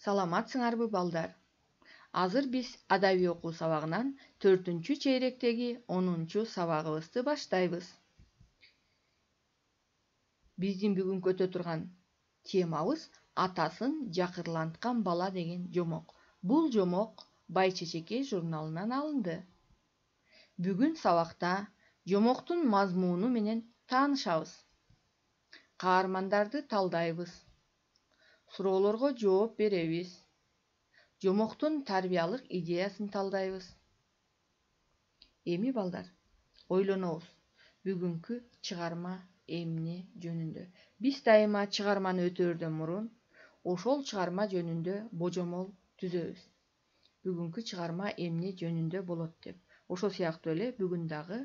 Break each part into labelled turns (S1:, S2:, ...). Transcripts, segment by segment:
S1: Саламатсыңарбы балдар? Азыр биз адабий окуу сабагынан 4-чү чейректеги 10-чу сабагыбызды баштайбыз. Биздин бүгүнкү өтө турган темабыз атасын жакырланткан бала деген жомок. Бул жомок Байчечекей журналынан алынды. Бүгүн сабакта жомоктун мазмуну менен таанышабыз. Каармандарды талдайбыз. Суроолорго жооп беребиз. Жомоктун тарбиялык идеясын талдайбыз. Эми балдар, ойлонобуз. Бүгүнкү чыгарма эмне жөнүндө? Биз дайыма чыгарманы өтөөрдөн мурун ошол чыгарма жөнүндө божомол түзөбүз. Бүгүнкү чыгарма эмне жөнүндө болот деп. Ошол сыяктуу эле бүгүн дагы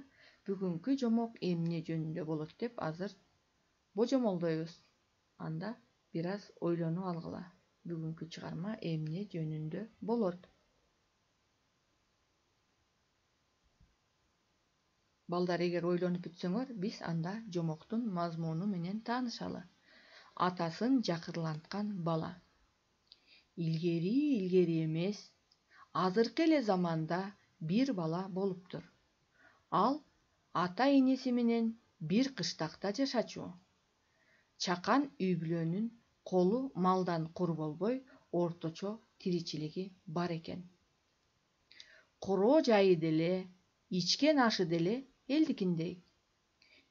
S1: бүгүнкү жомок эмне жөнүндө болот деп азыр божомолдойбуз. Анда бир аз ойлонуп алгыла. Бүгүнкү чыгарма эмне жөнүндө болот? Балдар, эгер ойлонуп бүтсөңөр, биз анда жомоктун мазмуну менен таанышалы. Атасын жакырланткан бала. Илгери эмес, азыркы эле заманда бир бала болуптур. Ал ата энеси менен бир кыштакта жашачу. Чакан үй-бүлөнүн колу малдан кур болбой, орточо тиричилиги бар экен. Короо жайы деле, ичкен ашы деле элдикиндей.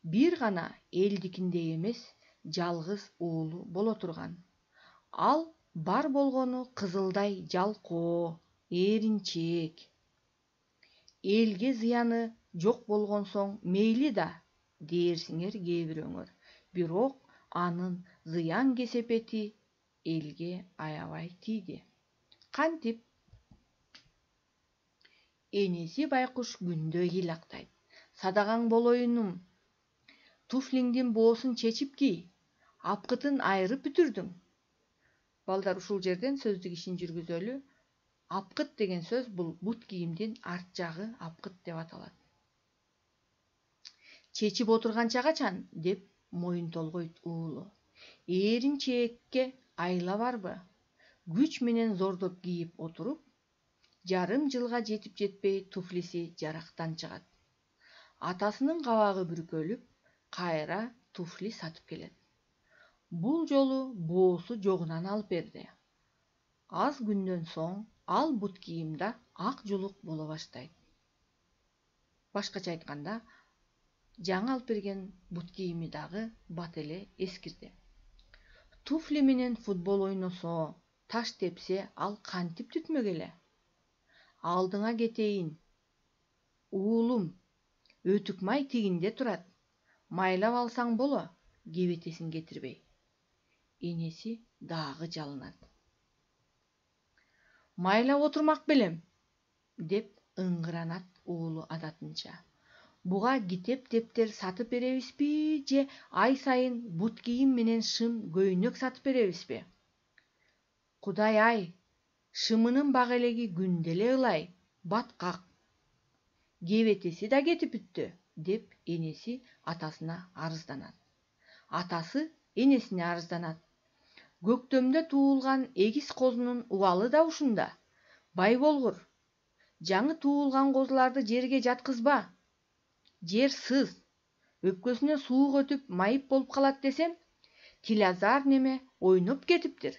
S1: Бир гана элдикиндей эмес, жалгыз уулу боло турган. Ал бар болгону кызылдай жалкоо, эринчек. Элге зыяны жок болгон соң мейли да, дээрсиңер кээ бирөөңөр. Бирок анын зыян кесепети элге аябай тийди. Кантип? Энеси байкуш күндө ыйлактайт. Садагаң болоюнум. Туфлиңдин боосун чечип кий. Апкытын айырып бүтүрдүң. Балдар, ушул жерден сөздүк ишин жүргүзөлү. Апкыт деген сөз бул бут кийимдин арт жагы апкыт деп аталат. Чечип отурганча качан деп моюн толгойт уулу. Эринчекке айла барбы? Күч менен зордоп кийип отуруп, жарым жылга жетип жетпей туфлиси жарактан чыгат. Атасынын кабагы бүркөлүп, кайра туфли сатып келет. Бул жолу боосу жогунан алып берди. Аз күндөн соң ал бут кийимде ак жулук боло баштайт. Башкача айтканда, жаңы алып берген бут кийими дагы бат эле эскирди. Туфли менен футбол ойносо, таш тепсе, ал кантип түтмөк эле? Алдыңа кетейин. Уулум, өтүк май тигинде турат. Майлап алсаң боло, кебетесин кетирбей. Энеси дагы жалынат. Майлап отурмак белем, деп ыңгыранат уулу адатынча. Буга китеп дептер сатып беребизби же ай сайын бут кийим менен шым көйнөк сатып беребизби? Кудай ай, шымынын бак элеги күндө эле ылай, баткак. Кебетеси да кетип бүттү, деп энеси атасына арызданат. Атасы энесине арызданат. Көктөмдө туулган эгиз козунун убалы да ушунда. Бай болгур. Жаңы туулган козуларды жерге жаткызба. Жер сыз, өпкөсүнө суук өтүп майып болуп калат десем, Тилазар неме ойноп кетиптир.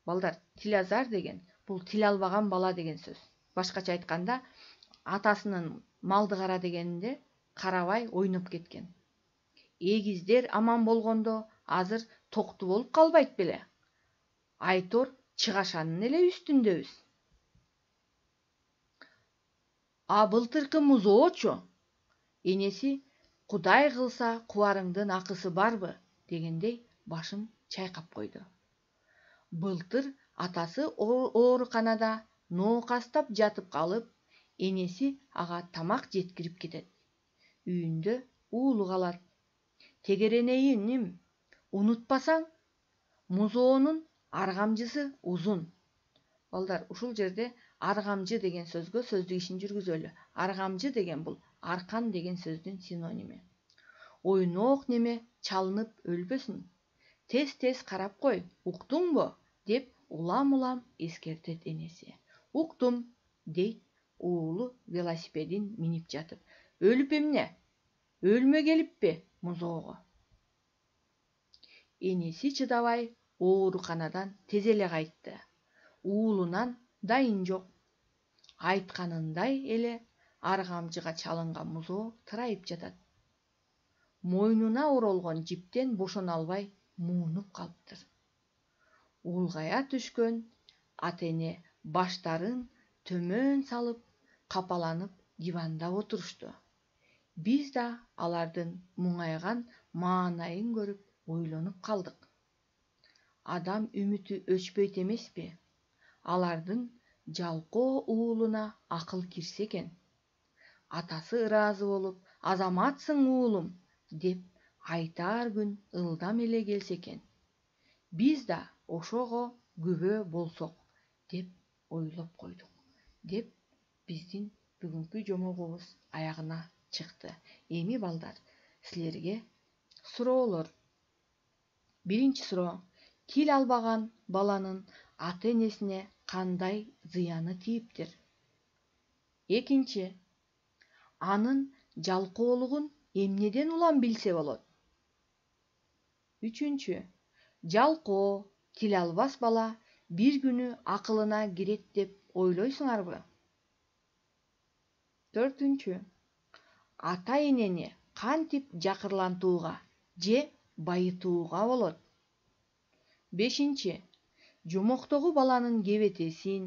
S1: Балдар, Тилазар деген бул тил албаган бала деген сөз. Башкача айтканда, атасынын малды кара дегенде карабай ойноп кеткен. Эгиздер аман болгондо азыр токту болуп калбайт беле? Айтор чыгашанын эле үстүндөбүз. А былтыркы музоочу? Энеси, Кудай кылса кубарыңдын акысы барбы? Дегендей башын чайкап койду. Былтыр атасы ооруканада ноокастап жатып калып, энеси ага тамак жеткирип кетет. Үйүндө уулу калат. Тегеренейиним, унутпасаң, музоонун аргамжысы узун. Балдар, ушул жерде аргамжы деген сөзгө сөздүк ишин жүргүзөлү. Аргамжы деген бул аркан деген сөздүн синоними. Ойноок неме чалынып өлбөсүн. Тез-тез карап кой, уктуңбу? Деп улам эскертет энеси. Уктум, дейт уулу велосипедин минип жатып. Өлүп эмне? Өлмө келиппи музоого? Энеси чыдабай ооруканадан тез эле кайтты. Уулунан дайын жок. Айтканындай эле аргамчыга чалынган музоо тырайып жатат. Мойнуна оролгон жиптен бошоно албай муунуп калыптыр. Улгая түшкөн ата эне баштарын төмөн салып, капаланып диванда отурушту. Биз да алардын муңайган маанайын көрүп ойлонуп калдык. Адам үмүтү өчпөйт эмеспи? Алардын жалкоо уулуна акыл кирсе экен. Атасы ыраазы болуп, азаматсың уулум деп айтаар күн ылдам эле келсе экен. Биз да ошого күбө болсок деп ойлоп койдук, деп биздин бүгүнкү жомогубуз аягына чыкты. Эми балдар, силерге суроолор. Биринчи суроо: тил албаган баланын ата энесине кандай зыяны тийиптир? Экинчи: анын жалкоолугун эмнеден улам билсе болот? Үчүнчү: жалкоо, тил албас бала бир күнү акылына кирет деп ойлойсуңарбы? Төртүнчү: ата энени кантип жакырлантууга же байытууга болот? Бешинчи: жомоктогу баланын кебетесин,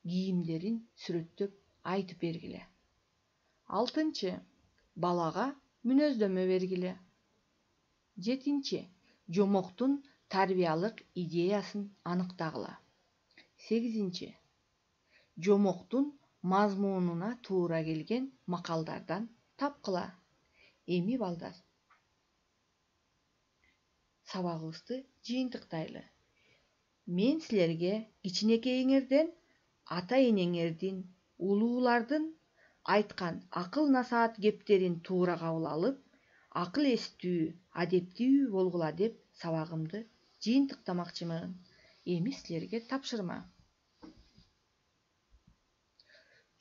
S1: кийимдерин сүрөттөп айтып бергиле. Алтынчы: балага мүнөздөмө бергиле. Жетинчи: жомоктун тарбиялык идеясын аныктагыла. Сегизинчи: жомоктун мазмунуна туура келген макалдардан тапкыла. Эми балдар, сабагыбызды жыйынтыктайлы. Мен силерге кичинекейиңерден ата энеңердин, улуулардын айткан акыл насаат кептерин туура кабыл алып, акыл эстүү, адептүү болгула деп сабагымды жыйынтыктамакчымын. Эми силерге тапшырма.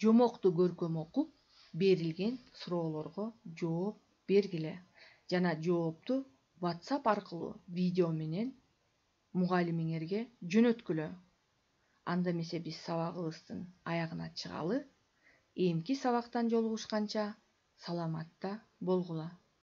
S1: Жомокту көркөм окуп, берилген суроолорго жооп бергиле жана жоопту WhatsApp аркылуу видео менен мугалимиңерге жөнөткүлө. Анда эмесе биз сабагыбыздын аягына чыгалы. Эмки сабактан жолугушканча саламатта болгула.